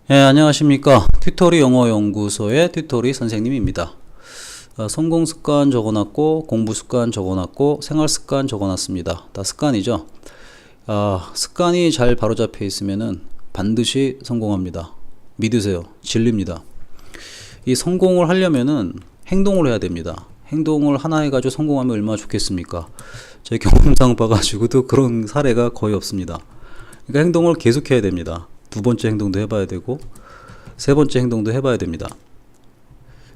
네, 안녕하십니까. 튜토리 영어 연구소의 튜토리 선생님입니다. 성공 습관 적어놨고, 공부 습관 적어놨고, 생활 습관 적어놨습니다. 다 습관이죠. 습관이 잘 바로잡혀 있으면은 반드시 성공합니다. 믿으세요. 진리입니다. 이 성공을 하려면은 행동을 해야 됩니다. 행동을 하나 해가지고 성공하면 얼마나 좋겠습니까? 제 경험상 봐가지고도 그런 사례가 거의 없습니다. 그러니까 행동을 계속해야 됩니다. 두 번째 행동도 해봐야 되고 세 번째 행동도 해봐야 됩니다.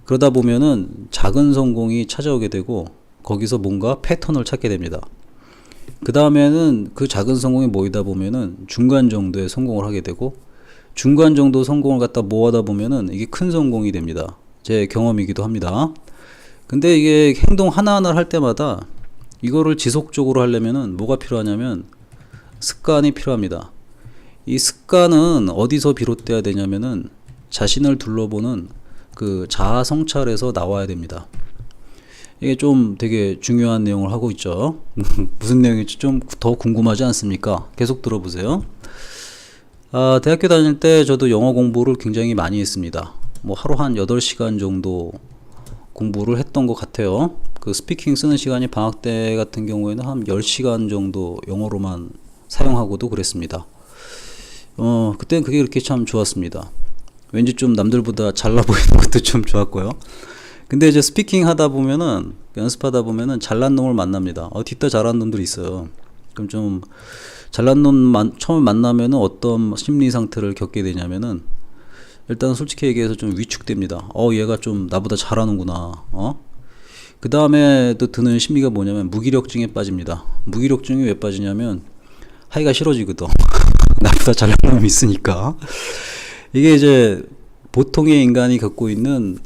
그러다 보면은 작은 성공이 찾아오게 되고 거기서 뭔가 패턴을 찾게 됩니다. 그 다음에는 그 작은 성공이 모이다 보면은 중간 정도의 성공을 하게 되고 중간 정도 성공을 갖다 모아다 보면은 이게 큰 성공이 됩니다. 제 경험이기도 합니다. 근데 이게 행동 하나하나를 할 때마다 이거를 지속적으로 하려면은 뭐가 필요하냐면 습관이 필요합니다. 이 습관은 어디서 비롯돼야 되냐면은 자신을 둘러보는 그 자아 성찰에서 나와야 됩니다. 이게 좀 되게 중요한 내용을 하고 있죠. 무슨 내용인지 좀 더 궁금하지 않습니까? 계속 들어보세요. 대학교 다닐 때 저도 영어 공부를 굉장히 많이 했습니다. 뭐 하루 한 8시간 정도 공부를 했던 것 같아요. 그 스피킹 쓰는 시간이 방학 때 같은 경우에는 한 10시간 정도 영어로만 사용하고도 그랬습니다. 그때는 그게 그렇게 참 좋았습니다. 왠지 좀 남들보다 잘나 보이는 것도 좀 좋았고요. 근데 이제 스피킹 하다 보면은, 연습하다 보면은 잘난 놈을 만납니다. 뒤따 잘한 놈들이 있어요. 그럼 좀 잘난 놈 처음 만나면은 어떤 심리 상태를 겪게 되냐면은, 일단 솔직히 얘기해서 좀 위축됩니다. 얘가 좀 나보다 잘하는구나. 그 다음에 또 드는 심리가 뭐냐면 무기력증에 빠집니다. 무기력증이 왜 빠지냐면 하기가 싫어지거든. 나보다 잘난 놈이 있으니까. 이게 이제 보통의 인간이 갖고 있는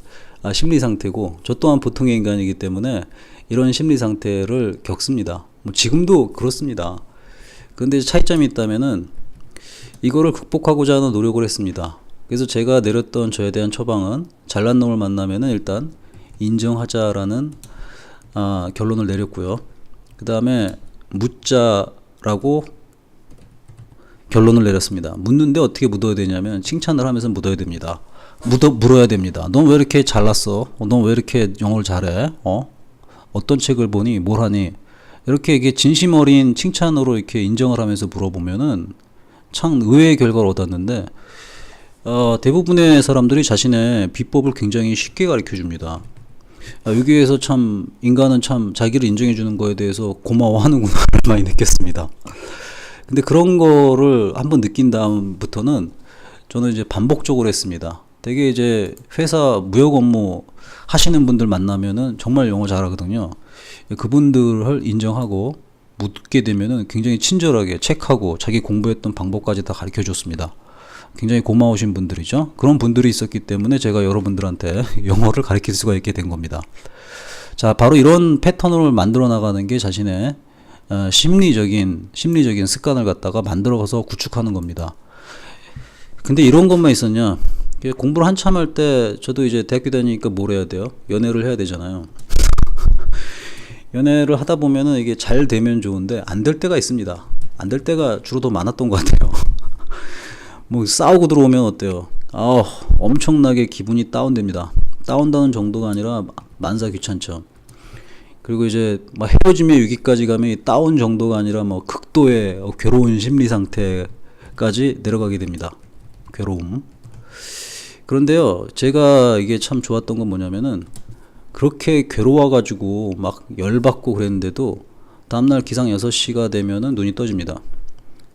심리 상태고, 저 또한 보통의 인간이기 때문에 이런 심리 상태를 겪습니다. 뭐 지금도 그렇습니다. 그런데 차이점이 있다면은 이거를 극복하고자 하는 노력을 했습니다. 그래서 제가 내렸던 저에 대한 처방은 잘난 놈을 만나면은 일단 인정하자라는 결론을 내렸고요. 그 다음에 묻자라고 결론을 내렸습니다. 묻는데 어떻게 묻어야 되냐면 칭찬을 하면서 묻어야 됩니다. 물어야 됩니다. 넌 왜 이렇게 잘났어? 넌 왜 이렇게 영어를 잘해? 어떤 책을 보니? 뭘 하니? 이렇게 이게 진심 어린 칭찬으로 이렇게 인정을 하면서 물어보면은 참 의외의 결과를 얻었는데, 대부분의 사람들이 자신의 비법을 굉장히 쉽게 가르쳐 줍니다. 여기에서 참 인간은 참 자기를 인정해 주는 거에 대해서 고마워하는구나 많이 느꼈습니다. 근데 그런 거를 한번 느낀 다음부터는 저는 이제 반복적으로 했습니다. 되게 이제 회사 무역 업무 하시는 분들 만나면은 정말 영어 잘하거든요. 그분들을 인정하고 묻게 되면은 굉장히 친절하게 체크하고 자기 공부했던 방법까지 다 가르쳐 줬습니다. 굉장히 고마우신 분들이죠. 그런 분들이 있었기 때문에 제가 여러분들한테 영어를 가르칠 수가 있게 된 겁니다. 자, 바로 이런 패턴을 만들어 나가는 게 자신의 심리적인 습관을 갖다가 만들어서 구축하는 겁니다. 근데 이런 것만 있었냐? 공부를 한참 할 때 저도 이제 대학교 다니니까 뭘 해야 돼요? 연애를 해야 되잖아요. 연애를 하다 보면은 이게 잘 되면 좋은데 안 될 때가 있습니다. 안 될 때가 주로 더 많았던 것 같아요. 뭐 싸우고 들어오면 어때요? 엄청나게 기분이 다운됩니다. 다운되는 정도가 아니라 만사 귀찮죠. 그리고 이제 막 헤어짐의 위기까지 가면 다운 정도가 아니라 뭐 극도의 괴로운 심리 상태까지 내려가게 됩니다. 괴로움. 그런데요, 제가 이게 참 좋았던 건 뭐냐면은 그렇게 괴로워가지고 막 열받고 그랬는데도 다음날 기상 6시가 되면은 눈이 떠집니다.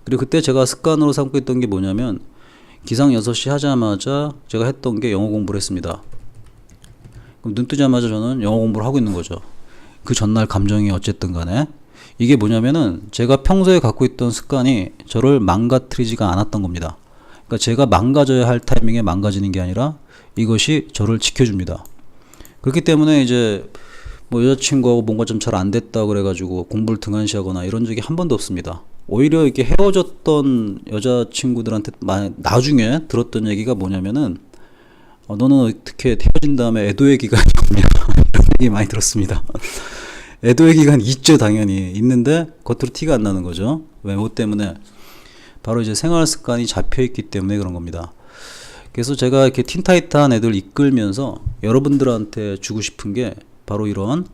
그리고 그때 제가 습관으로 삼고 있던 게 뭐냐면 기상 6시 하자마자 제가 했던 게 영어 공부를 했습니다. 그럼 눈 뜨자마자 저는 영어 공부를 하고 있는 거죠. 그 전날 감정이 어쨌든 간에 이게 뭐냐면은 제가 평소에 갖고 있던 습관이 저를 망가뜨리지가 않았던 겁니다. 그러니까 제가 망가져야 할 타이밍에 망가지는 게 아니라 이것이 저를 지켜줍니다. 그렇기 때문에 이제 뭐 여자친구하고 뭔가 좀 잘 안 됐다 그래가지고 공부를 등한시하거나 이런 적이 한 번도 없습니다. 오히려 이렇게 헤어졌던 여자친구들한테 나중에 들었던 얘기가 뭐냐면은 너는 어떻게 헤어진 다음에 애도의 기간이 없냐 이런 얘기 많이 들었습니다. 애도의 기간 있죠, 당연히 있는데 겉으로 티가 안 나는 거죠. 왜? 뭐 때문에? 바로 이제 생활 습관이 잡혀 있기 때문에 그런 겁니다. 그래서 제가 이렇게 틴타이트한 애들 이끌면서 여러분들한테 주고 싶은 게 바로 이런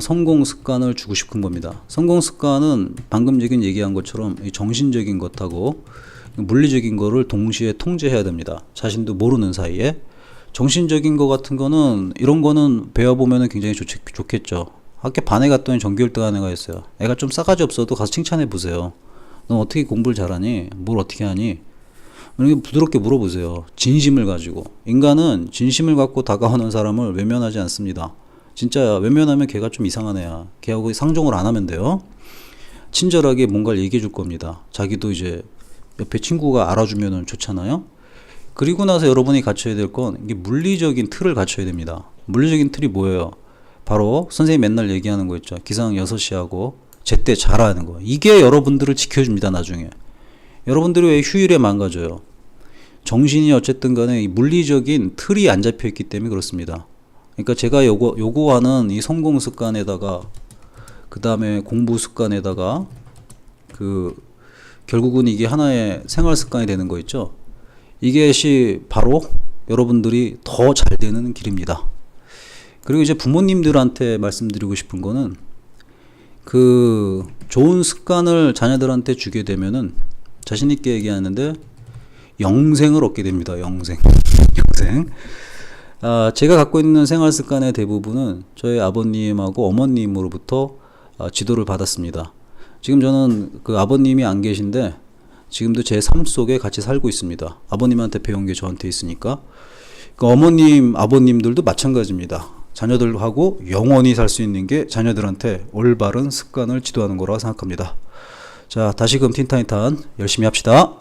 성공 습관을 주고 싶은 겁니다. 성공 습관은 방금 얘기한 것처럼 정신적인 것하고 물리적인 거를 동시에 통제해야 됩니다. 자신도 모르는 사이에. 정신적인 거 같은 거는 이런 거는 배워보면 굉장히 좋겠죠. 학교 반에 갔더니 전교 1등 하는 애가 있어요. 애가 좀 싸가지 없어도 가서 칭찬해 보세요. 넌 어떻게 공부를 잘하니? 뭘 어떻게 하니? 이렇게 부드럽게 물어보세요. 진심을 가지고. 인간은 진심을 갖고 다가오는 사람을 외면하지 않습니다. 진짜야. 외면하면 걔가 좀 이상한 애야. 걔하고 상종을 안 하면 돼요. 친절하게 뭔가를 얘기해 줄 겁니다. 자기도 이제 옆에 친구가 알아주면 좋잖아요. 그리고 나서 여러분이 갖춰야 될 건 이게 물리적인 틀을 갖춰야 됩니다. 물리적인 틀이 뭐예요? 바로 선생님이 맨날 얘기하는 거 있죠. 기상 6시 하고 제때 자라는 거. 이게 여러분들을 지켜줍니다. 나중에. 여러분들이 왜 휴일에 망가져요? 정신이 어쨌든 간에 이 물리적인 틀이 안 잡혀 있기 때문에 그렇습니다. 그러니까 제가 요구하는 이 성공 습관에다가 그 다음에 공부 습관에다가 결국은 이게 하나의 생활 습관이 되는 거 있죠. 이것이 바로 여러분들이 더 잘 되는 길입니다. 그리고 이제 부모님들한테 말씀드리고 싶은 거는 좋은 습관을 자녀들한테 주게 되면은 자신있게 얘기하는데 영생을 얻게 됩니다. 영생. 제가 갖고 있는 생활 습관의 대부분은 저희 아버님하고 어머님으로부터 지도를 받았습니다. 지금 저는 아버님이 안 계신데 지금도 제 삶 속에 같이 살고 있습니다. 아버님한테 배운 게 저한테 있으니까. 어머님, 아버님들도 마찬가지입니다. 자녀들하고 영원히 살 수 있는 게 자녀들한테 올바른 습관을 지도하는 거라고 생각합니다. 자, 다시금 틴타니탄 열심히 합시다.